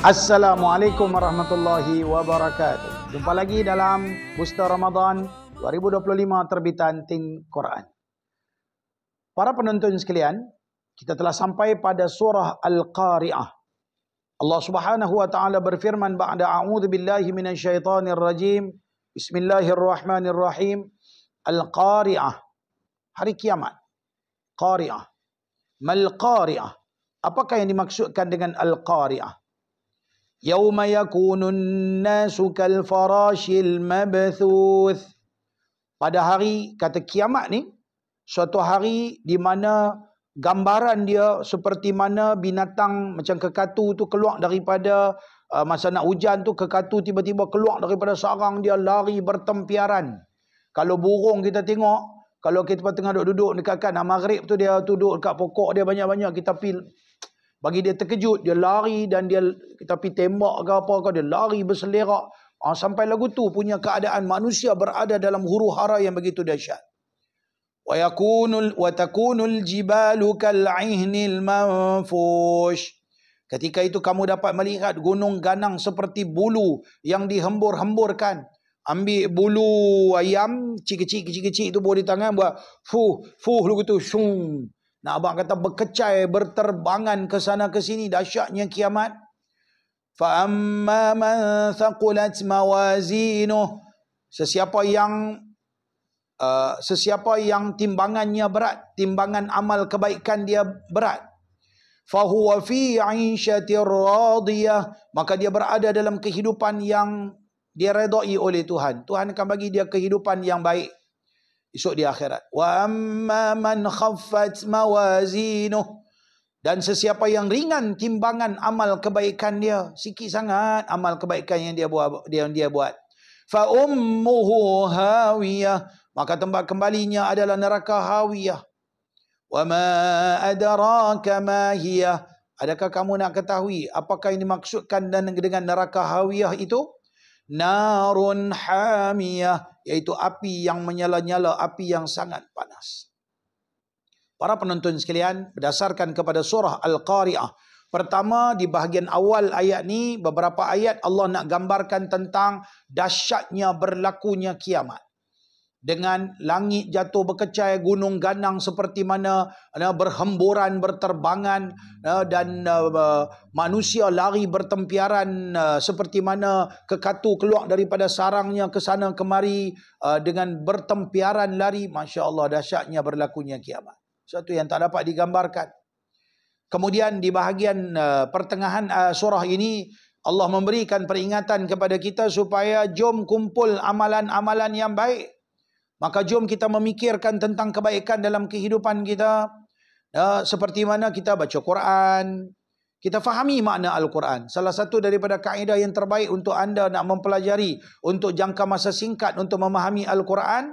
Assalamualaikum warahmatullahi wabarakatuh. Jumpa lagi dalam Booster Ramadan 2025 terbitan Think Quran. Para penonton sekalian, kita telah sampai pada surah Al-Qari'ah. Allah Subhanahu wa taala berfirman ba'da a'udzu billahi minasyaitonir rajim. Bismillahirrahmanirrahim. Al-Qari'ah. Hari kiamat. Qari'ah. Mal Qari'ah. Apakah yang dimaksudkan dengan Al-Qari'ah? Yauma yakunun nasu kal farashil mabthuth. Pada hari kata kiamat ni, suatu hari di mana gambaran dia seperti mana binatang macam kekatu tu keluar daripada masa nak hujan tu, kekatu tiba-tiba keluar daripada sarang dia, lari bertempiaran. Kalau burung kita tengok, kalau kita tengah duduk dekat maghrib tu, dia duduk dekat pokok dia banyak-banyak, kita bagi dia terkejut, dia lari dan kita pergi tembak ke apa ke, dia lari berselerak. Sampai lagu tu punya keadaan manusia berada dalam huru hara yang begitu dahsyat. Wa takunul jibalu kal'ihnil manfush. Ketika itu kamu dapat melihat gunung ganang seperti bulu yang dihembur-hemburkan. Ambil bulu ayam kecil-kecil tu bawa di tangan, buat fuh lagu tu, syung. Nak abang kata berkecai, berterbangan ke sana ke sini, dahsyatnya kiamat. Fa amma man thaqulat mawazinuh. Sesiapa yang timbangannya berat, timbangan amal kebaikan dia berat. Fa huwa fi 'ishatir radiyah, maka dia berada dalam kehidupan yang dia redai oleh Tuhan. Tuhan akan bagi dia kehidupan yang baik esok di akhirat. Wa amma man khaffat mawazinuh. Dan sesiapa yang ringan timbangan amal kebaikan dia, sikit sangat amal kebaikan yang dia buat. Fa ummuhu hawiyah, maka tempat kembalinya adalah neraka hawiyah. Wa ma adraka ma hiya. Adakah kamu nak ketahui apakah yang dimaksudkan dengan neraka hawiyah itu? Narun hamiyah, iaitu api yang menyala-nyala, api yang sangat panas. Para penonton sekalian, berdasarkan kepada surah Al-Qari'ah, pertama di bahagian awal ayat ni, beberapa ayat Allah nak gambarkan tentang dahsyatnya berlakunya kiamat. Dengan langit jatuh berkecai, gunung ganang seperti mana berhemburan, berterbangan, dan manusia lari bertempiaran seperti mana kekatu keluar daripada sarangnya ke sana kemari dengan bertempiaran lari. Masya Allah, dahsyatnya berlakunya kiamat. Satu yang tak dapat digambarkan. Kemudian di bahagian pertengahan surah ini, Allah memberikan peringatan kepada kita supaya jom kumpul amalan-amalan yang baik. Maka jom kita memikirkan tentang kebaikan dalam kehidupan kita. Seperti mana kita baca Quran, kita fahami makna Al-Quran. Salah satu daripada kaedah yang terbaik untuk anda nak mempelajari untuk jangka masa singkat untuk memahami Al-Quran,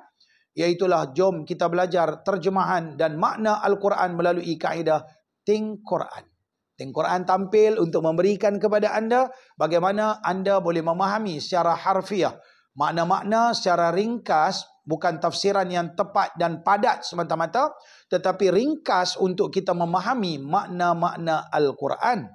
iaitulah jom kita belajar terjemahan dan makna Al-Quran melalui kaedah Think Quran. Think Quran tampil untuk memberikan kepada anda bagaimana anda boleh memahami secara harfiah makna-makna secara ringkas, bukan tafsiran yang tepat dan padat semata-mata, tetapi ringkas untuk kita memahami makna-makna Al-Quran.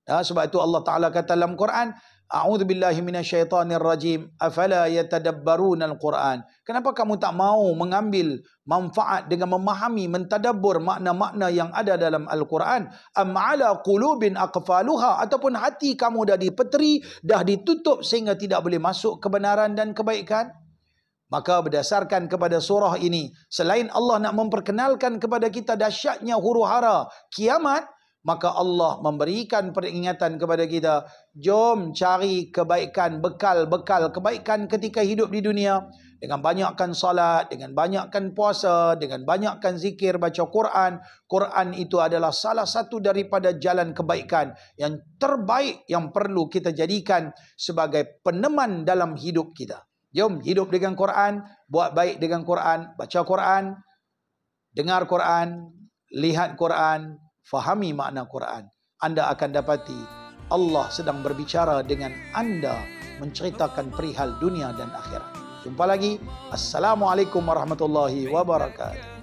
Sebab itu Allah Ta'ala kata dalam Quran, A'udzu billahi minasyaitonir rajim, afala yatadabbaruna al-Quran. Kenapa kamu tak mau mengambil manfaat dengan memahami, mentadabbur makna-makna yang ada dalam Al-Quran? Am ala qulubin aqfaluha, ataupun hati kamu dah dipeteri, dah ditutup sehingga tidak boleh masuk kebenaran dan kebaikan? Maka berdasarkan kepada surah ini, selain Allah nak memperkenalkan kepada kita dahsyatnya huru-hara kiamat, maka Allah memberikan peringatan kepada kita, jom cari kebaikan, bekal-bekal kebaikan ketika hidup di dunia. Dengan banyakkan salat, dengan banyakkan puasa, dengan banyakkan zikir, baca Quran. Quran itu adalah salah satu daripada jalan kebaikan yang terbaik yang perlu kita jadikan sebagai peneman dalam hidup kita. Jom hidup dengan Quran, buat baik dengan Quran, baca Quran, dengar Quran, lihat Quran, fahami makna Quran. Anda akan dapati Allah sedang berbicara dengan anda, menceritakan perihal dunia dan akhirat. Jumpa lagi. Assalamualaikum warahmatullahi wabarakatuh.